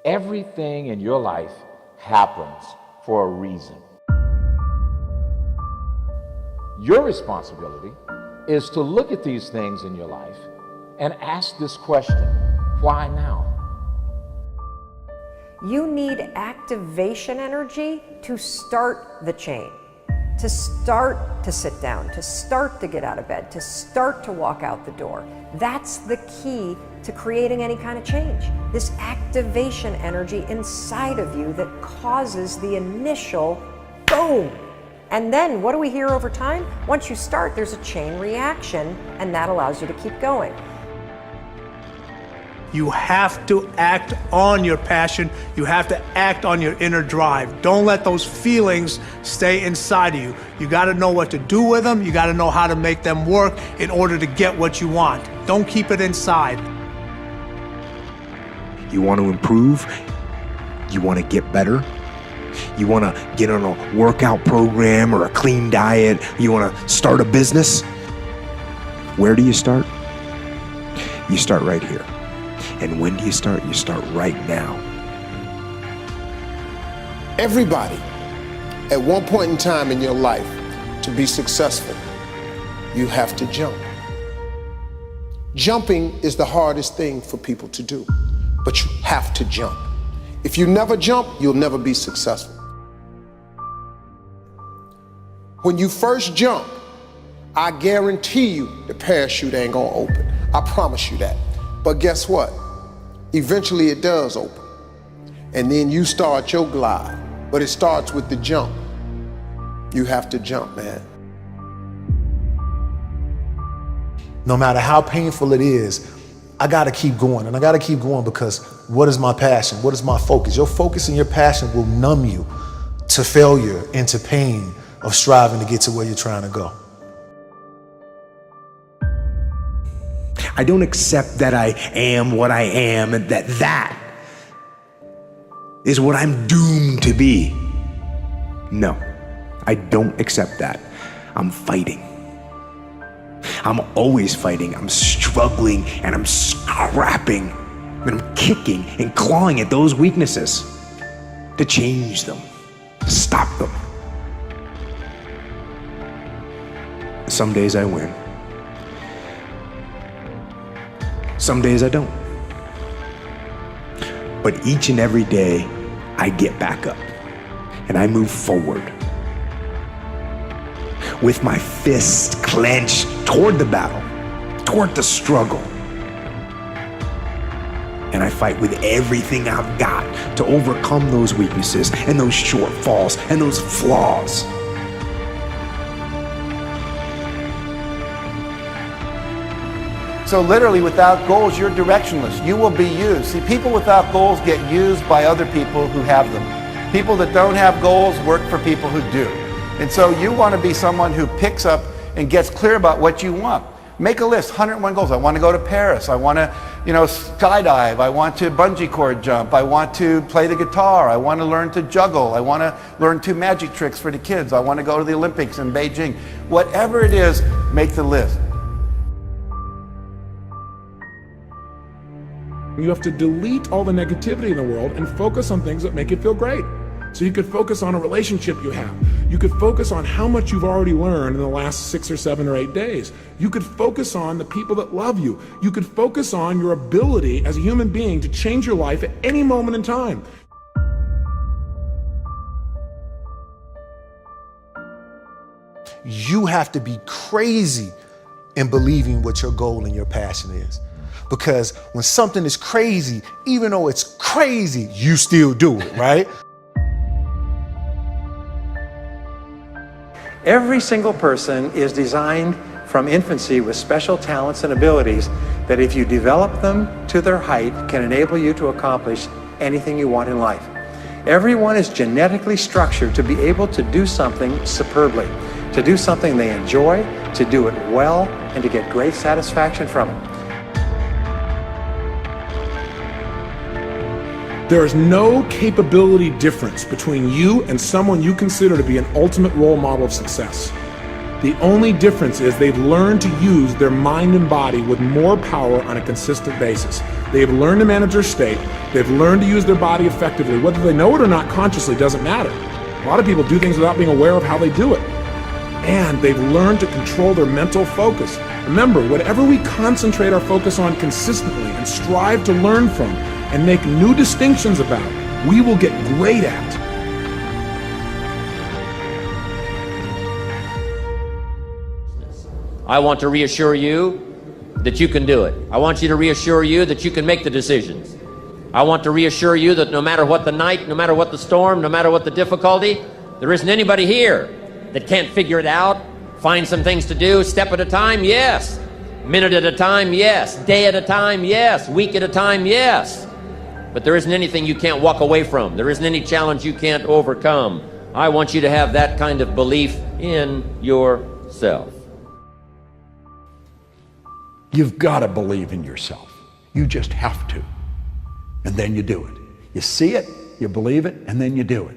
Everything in your life happens for a reason. Your responsibility is to look at these things in your life and ask this question: why now? You need activation energy to start the chain, to start to sit down, to start to get out of bed, to start to walk out the door. That's the key to creating any kind of change. This activation energy inside of you that causes the initial boom. And then what do we hear over time? Once you start, there's a chain reaction, and that allows you to keep going. You have to act on your passion. You have to act on your inner drive. Don't let those feelings stay inside of you. You got to know what to do with them. You got to know how to make them work in order to get what you want. Don't keep it inside. You want to improve? You want to get better? You want to get on a workout program or a clean diet? You want to start a business? Where do you start? You start right here. And when do you start? You start right now. Everybody, at one point in time in your life, to be successful, you have to jump. Jumping is the hardest thing for people to do, but you have to jump. If you never jump, you'll never be successful. When you first jump, I guarantee you the parachute ain't gonna open. I promise you that. But guess what? Eventually it does open. And then you start your glide. But it starts with the jump. You have to jump, man. No matter how painful it is, I gotta keep going. And I gotta keep going because what is my passion? What is my focus? Your focus and your passion will numb you to failure and to pain of striving to get to where you're trying to go. I don't accept that I am what I am and that is what I'm doomed to be. No, I don't accept that. I'm fighting. I'm always fighting. I'm struggling and I'm scrapping and I'm kicking and clawing at those weaknesses to change them, to stop them. Some days I win. Some days I don't. But each and every day, I get back up and I move forward with my fists clenched toward the battle, toward the struggle. And I fight with everything I've got to overcome those weaknesses and those shortfalls and those flaws. So literally, without goals, you're directionless. You will be used. See, people without goals get used by other people who have them. People that don't have goals work for people who do. And so you want to be someone who picks up and gets clear about what you want. Make a list, 101 goals. I want to go to Paris. I want to, skydive. I want to bungee cord jump. I want to play the guitar. I want to learn to juggle. I want to learn 2 magic tricks for the kids. I want to go to the Olympics in Beijing. Whatever it is, make the list. You have to delete all the negativity in the world and focus on things that make you feel great. So you could focus on a relationship you have. You could focus on how much you've already learned in the last 6 or 7 or 8 days. You could focus on the people that love you. You could focus on your ability as a human being to change your life at any moment in time. You have to be crazy in believing what your goal and your passion is. Because when something is crazy, even though it's crazy, you still do it, right? Every single person is designed from infancy with special talents and abilities that if you develop them to their height can enable you to accomplish anything you want in life. Everyone is genetically structured to be able to do something superbly, to do something they enjoy, to do it well, and to get great satisfaction from it. There is no capability difference between you and someone you consider to be an ultimate role model of success. The only difference is they've learned to use their mind and body with more power on a consistent basis. They've learned to manage their state. They've learned to use their body effectively. Whether they know it or not consciously doesn't matter. A lot of people do things without being aware of how they do it. And they've learned to control their mental focus. Remember, whatever we concentrate our focus on consistently and strive to learn from and make new distinctions about, we will get great at. I want to reassure you that you can do it. I want you to reassure you that you can make the decisions. I want to reassure you that no matter what the night, no matter what the storm, no matter what the difficulty, there isn't anybody here that can't figure it out, find some things to do, step at a time, yes. Minute at a time, yes. Day at a time, yes. Week at a time, yes. But there isn't anything you can't walk away from. There isn't any challenge you can't overcome. I want you to have that kind of belief in yourself. You've got to believe in yourself. You just have to. And then you do it. You see it, you believe it, and then you do it.